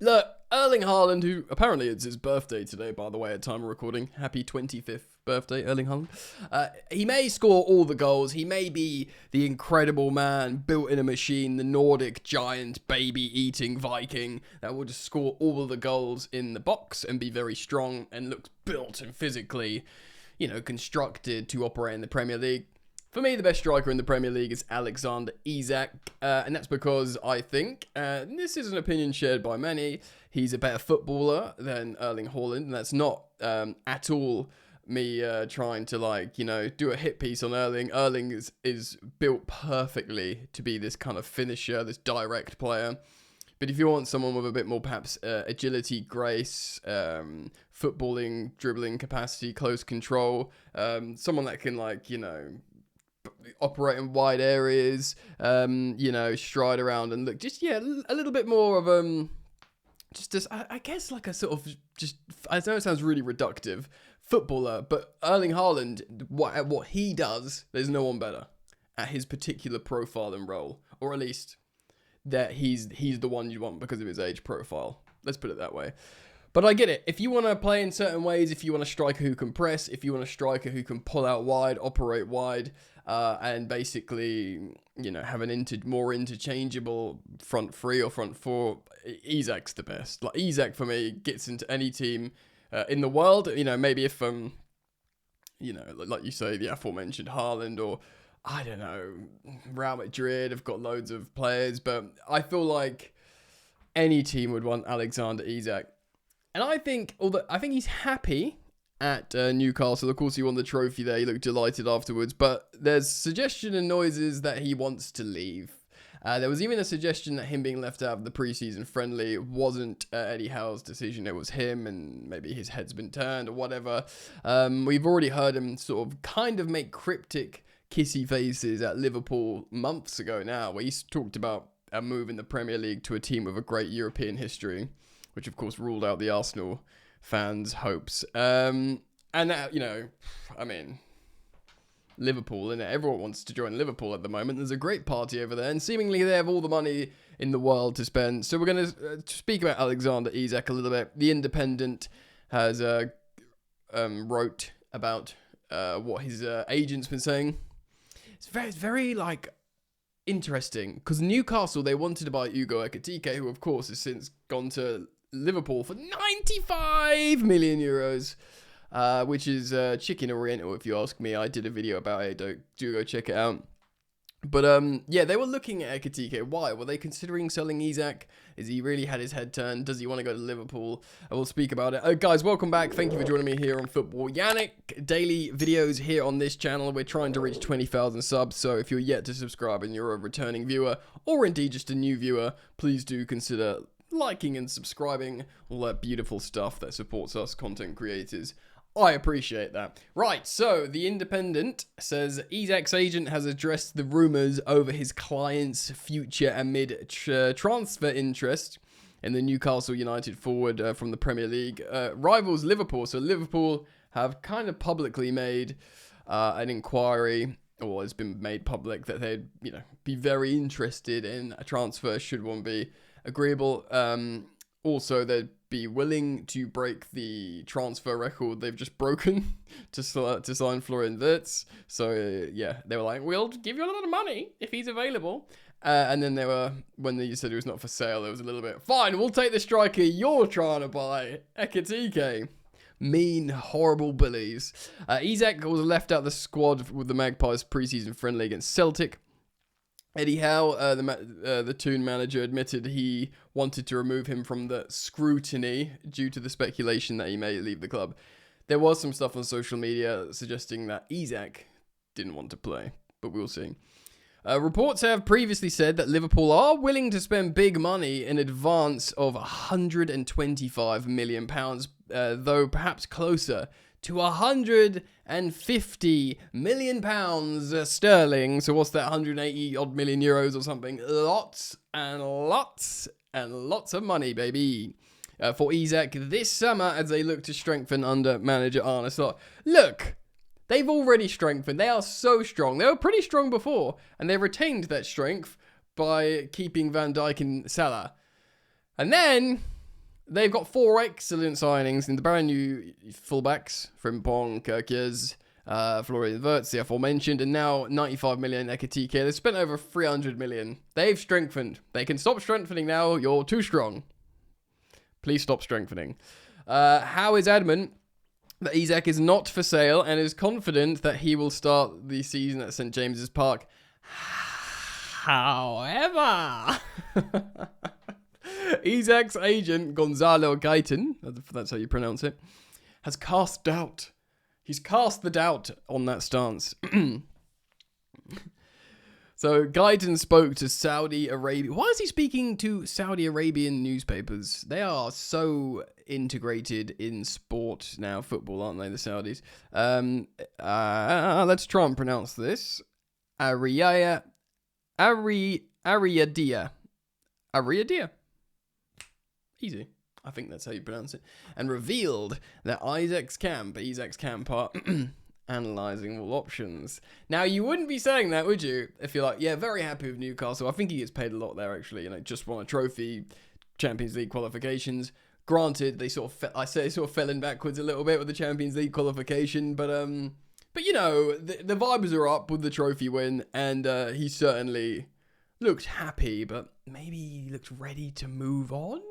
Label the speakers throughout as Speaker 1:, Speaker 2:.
Speaker 1: Look, Erling Haaland, who apparently it's his birthday today, by the way, at time of recording. Happy 25th birthday, Erling Haaland. He may score all the goals. He may be the incredible man, built in a machine, the Nordic giant, baby-eating Viking that will just score all the goals in the box and be very strong and looks built and physically, constructed to operate in the Premier League. For me, the best striker in the Premier League is Alexander Isak, and that's because I think, and this is an opinion shared by many, he's a better footballer than Erling Haaland, and that's not at all me trying to, do a hit piece on Erling. Erling is built perfectly to be this kind of finisher, this direct player. But if you want someone with a bit more, perhaps, agility, grace, footballing, dribbling capacity, close control, someone that can, operate in wide areas, stride around and look a little bit more of I guess like a sort of I know it sounds really reductive, footballer, but Erling Haaland, what he does, there's no one better at his particular profile and role, or at least that he's the one you want because of his age profile. Let's put it that way. But I get it. If you want to play in certain ways, if you want a striker who can press, if you want a striker who can pull out wide, operate wide, and basically, have an more interchangeable front three or front four, Isak's the best. Like, Isak, for me, gets into any team in the world. Maybe if, like you say, the aforementioned Haaland or, I don't know, Real Madrid have got loads of players, but I feel like any team would want Alexander Isak. And I think he's happy at Newcastle. Of course, he won the trophy there. He looked delighted afterwards. But there's suggestion and noises that he wants to leave. There was even a suggestion that him being left out of the preseason friendly wasn't Eddie Howe's decision. It was him, and maybe his head's been turned or whatever. We've already heard him sort of kind of make cryptic kissy faces at Liverpool months ago now, where he's talked about a move in the Premier League to a team with a great European history, which of course ruled out the Arsenal fans' hopes. And that, Liverpool, and everyone wants to join Liverpool at the moment. There's a great party over there, and seemingly they have all the money in the world to spend. So we're going to speak about Alexander Isak a little bit. The Independent has wrote about what his agent's been saying. It's very interesting, because Newcastle, they wanted to buy Ugo Ekitike, who of course has since gone to Liverpool for 95 million euros, which is chicken oriental if you ask me. I did a video about it, do go check it out. But they were looking at Ekitike. Why? Were they considering selling Isak? Is he really had his head turned? Does he want to go to Liverpool? I will speak about it. Guys, welcome back. Thank you for joining me here on Football Yannick. Daily videos here on this channel. We're trying to reach 20,000 subs, so if you're yet to subscribe and you're a returning viewer, or indeed just a new viewer, please do consider liking and subscribing, all that beautiful stuff that supports us content creators. I appreciate that. Right, so The Independent says Isak's agent has addressed the rumours over his client's future amid transfer interest in the Newcastle United forward from the Premier League. Rivals Liverpool. So Liverpool have kind of publicly made an inquiry, or it's been made public, that they'd be very interested in a transfer should one be agreeable. Also, they'd be willing to break the transfer record they've just broken to sign Florian Wirtz. So, they were like, we'll give you a lot of money if he's available. And then when they said it was not for sale, there was a little bit, fine, we'll take the striker you're trying to buy, Ekitike. Mean, horrible bullies. Isak was left out of the squad with the Magpies preseason friendly against Celtic. Eddie Howe, the Toon manager, admitted he wanted to remove him from the scrutiny due to the speculation that he may leave the club. There was some stuff on social media suggesting that Isak didn't want to play, but we'll see. Reports have previously said that Liverpool are willing to spend big money in advance of £125 million, though perhaps closer to £150 million sterling. So what's that, 180 odd million euros or something? Lots and lots and lots of money, baby. For Isak this summer as they look to strengthen under manager Arne Slot. Look, they've already strengthened. They are so strong. They were pretty strong before, and they retained that strength by keeping Van Dijk and Salah. And then They've got 4 excellent signings in the brand new fullbacks, Frimpong, Kirkies, Florian Wirtz, the aforementioned, and now 95 million Ekitike. They've spent over 300 million. They've strengthened. They can stop strengthening now. You're too strong. Please stop strengthening. Howe is adamant that Isak is not for sale and is confident that he will start the season at St. James's Park. However, Isak's agent, Gonzalo Gaitan, that's how you pronounce it, has cast doubt. He's cast the doubt on that stance. So Gaitan spoke to Saudi Arabia. Why is he speaking to Saudi Arabian newspapers? They are so integrated in sport now, football, aren't they, the Saudis? Let's try and pronounce this. Ariadia. Easy. I think that's how you pronounce it. And revealed that Isak's camp are analysing all options. Now, you wouldn't be saying that, would you? If you're like, yeah, very happy with Newcastle. I think he gets paid a lot there, actually. Just won a trophy, Champions League qualifications. Granted, they sort of fell in backwards a little bit with the Champions League qualification, but the vibes are up with the trophy win, and he certainly looked happy, but maybe he looked ready to move on.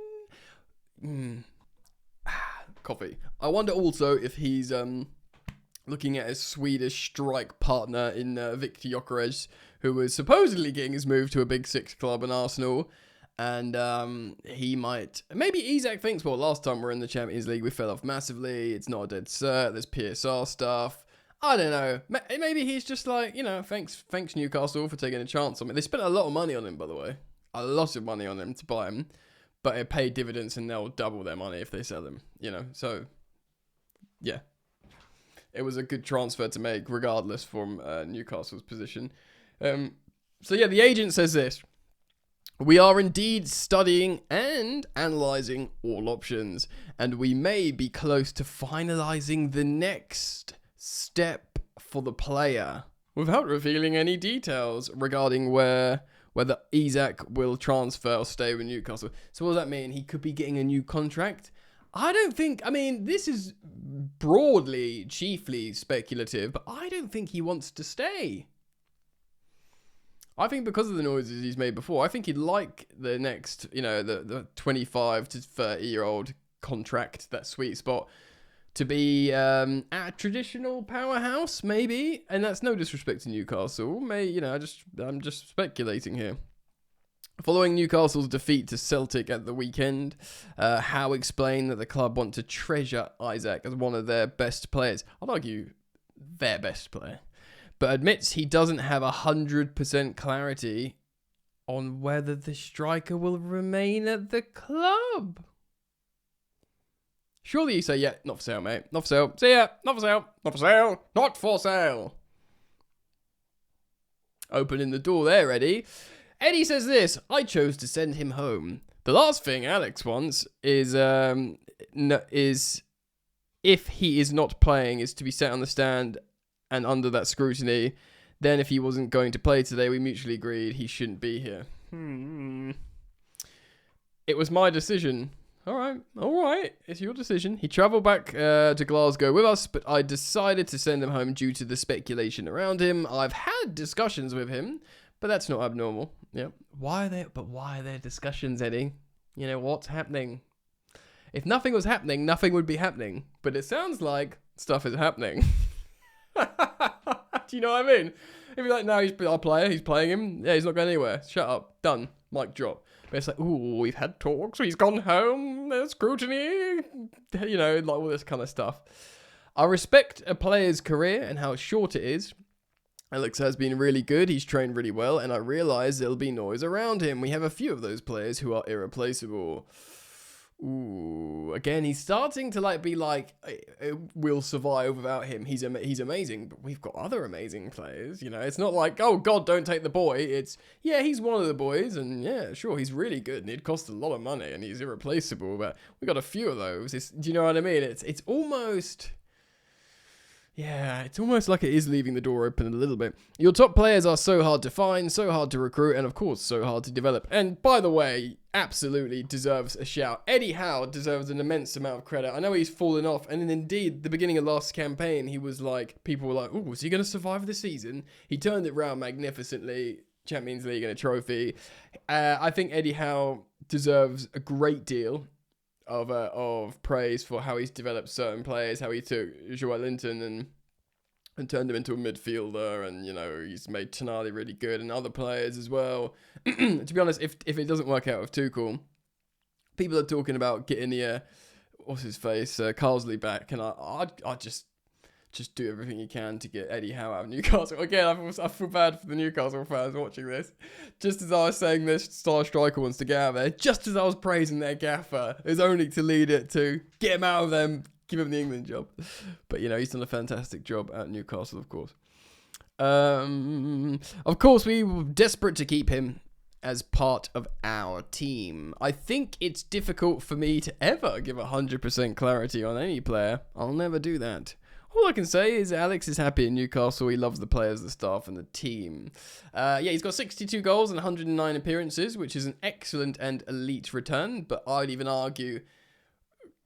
Speaker 1: Coffee. I wonder also if he's looking at his Swedish strike partner in Viktor Gyökeres, who was supposedly getting his move to a Big Six club in Arsenal. And he might... Maybe Isak thinks, well, last time we were in the Champions League, we fell off massively. It's not a dead cert. There's PSR stuff. I don't know. Maybe he's just like, thanks Newcastle for taking a chance on me. They spent a lot of money on him, by the way. A lot of money on him to buy him. But it paid dividends and they'll double their money if they sell him. So, yeah. It was a good transfer to make, regardless from Newcastle's position. The agent says this. We are indeed studying and analysing all options, and we may be close to finalising the next step for the player, without revealing any details regarding whether Isak will transfer or stay with Newcastle. So what does that mean? He could be getting a new contract? This is broadly, chiefly speculative, but I don't think he wants to stay. I think because of the noises he's made before, I think he'd like the next, the 25 to 30-year-old contract, that sweet spot, to be at a traditional powerhouse, maybe. And that's no disrespect to Newcastle. I'm just speculating here. Following Newcastle's defeat to Celtic at the weekend, Howe explained that the club want to treasure Isak as one of their best players. I'd argue their best player. But admits he doesn't have 100% clarity on whether the striker will remain at the club. Surely you say, yeah, not for sale, mate. Not for sale. See ya. Not for sale. Not for sale. Not for sale. Opening the door there, Eddie. Eddie says this. I chose to send him home. The last thing Alex wants is if he is not playing, is to be sat on the stand and under that scrutiny. Then if he wasn't going to play today, we mutually agreed he shouldn't be here. It was my decision. All right. It's your decision. He travelled back to Glasgow with us, but I decided to send him home due to the speculation around him. I've had discussions with him, but that's not abnormal. Yeah. Why are there discussions, Eddie? What's happening? If nothing was happening, nothing would be happening. But it sounds like stuff is happening. Do you know what I mean? If you're like, no, he's our player, he's playing him. Yeah, he's not going anywhere. Shut up. Done. Mic drop. But it's like, ooh, we've had talks. He's gone home. There's scrutiny. Like all this kind of stuff. I respect a player's career and how short it is. Alex has been really good. He's trained really well. And I realise there'll be noise around him. We have a few of those players who are irreplaceable. Ooh, again, he's starting to be like, we'll survive without him. He's amazing, but we've got other amazing players. It's not like, oh God, don't take the boy. It's, yeah, he's one of the boys, and yeah, sure, he's really good, and it costs a lot of money, and he's irreplaceable. But we got a few of those. Do you know what I mean? It's almost, Yeah, it's almost like it is leaving the door open a little bit. Your top players are so hard to find, so hard to recruit, and of course, so hard to develop. And by the way, absolutely deserves a shout. Eddie Howe deserves an immense amount of credit. I know he's fallen off, and indeed, the beginning of last campaign, he was like, people were like, oh, is he going to survive the season? He turned it around magnificently. Champions League and a trophy. I think Eddie Howe deserves a great deal of praise for how he's developed certain players, how he took Joe Linton and turned him into a midfielder, and he's made Tonali really good and other players as well. To be honest, if it doesn't work out with Tuchel, people are talking about getting the what's his face Carsley back, and I just do everything you can to get Eddie Howe out of Newcastle. Again, I feel bad for the Newcastle fans watching this. Just as I was saying this star striker wants to get out of there, just as I was praising their gaffer, is only to lead it to get him out of them, give him the England job. But, he's done a fantastic job at Newcastle, of course. Of course, we were desperate to keep him as part of our team. I think it's difficult for me to ever give 100% clarity on any player. I'll never do that. All I can say is Alex is happy in Newcastle. He loves the players, the staff, and the team. He's got 62 goals and 109 appearances, which is an excellent and elite return. But I'd even argue,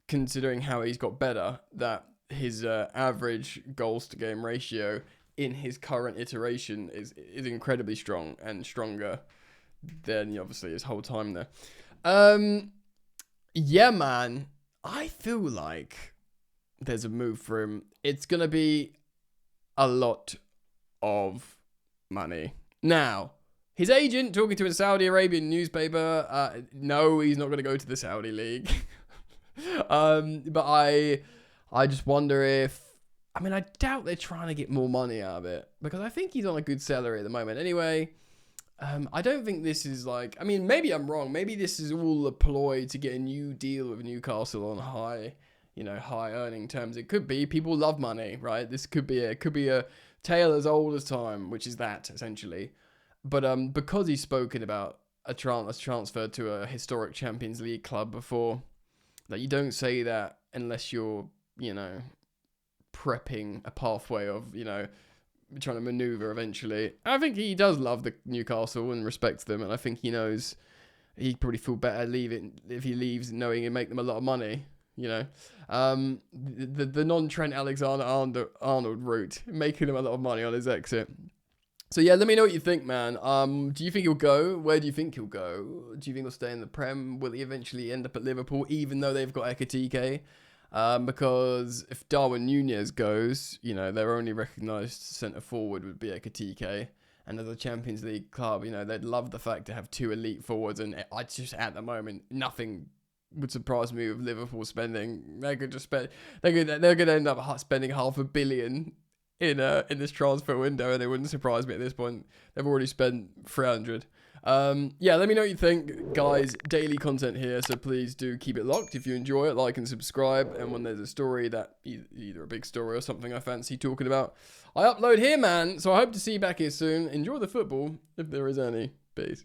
Speaker 1: considering how he's got better, that his average goals to game ratio in his current iteration is incredibly strong and stronger than obviously his whole time there. Yeah, man. I feel like there's a move for him. It's going to be a lot of money. Now, his agent, talking to a Saudi Arabian newspaper, no, he's not going to go to the Saudi League. But I just wonder if... I doubt they're trying to get more money out of it, because I think he's on a good salary at the moment. Anyway, I don't think this is like... maybe I'm wrong. Maybe this is all a ploy to get a new deal with Newcastle on high earning terms. It could be. People love money, right? This could be a tale as old as time, which is that essentially. But because he's spoken about a transfer to a historic Champions League club before, that you don't say that unless you're prepping a pathway of trying to maneuver eventually. I think he does love the Newcastle and respects them, and I think he knows he'd probably feel better leaving if he leaves knowing it'd make them a lot of money. The non-Trent Alexander-Arnold route, making him a lot of money on his exit. So yeah, let me know what you think, man. Do you think he'll go? Where do you think he'll go? Do you think he'll stay in the Prem? Will he eventually end up at Liverpool, even though they've got Ekitike? Because if Darwin Núñez goes, their only recognised centre forward would be Ekitike. And as a Champions League club, they'd love the fact to have two elite forwards. And I just, at the moment, nothing would surprise me with Liverpool spending. They're going to end up spending $500 million in this transfer window, and it wouldn't surprise me at this point. They've already spent 300. Yeah, let me know what you think, guys. Daily content here, so please do keep it locked. If you enjoy it, like and subscribe. And when there's a story that either a big story or something I fancy talking about, I upload here, man. So I hope to see you back here soon. Enjoy the football, if there is any. Peace.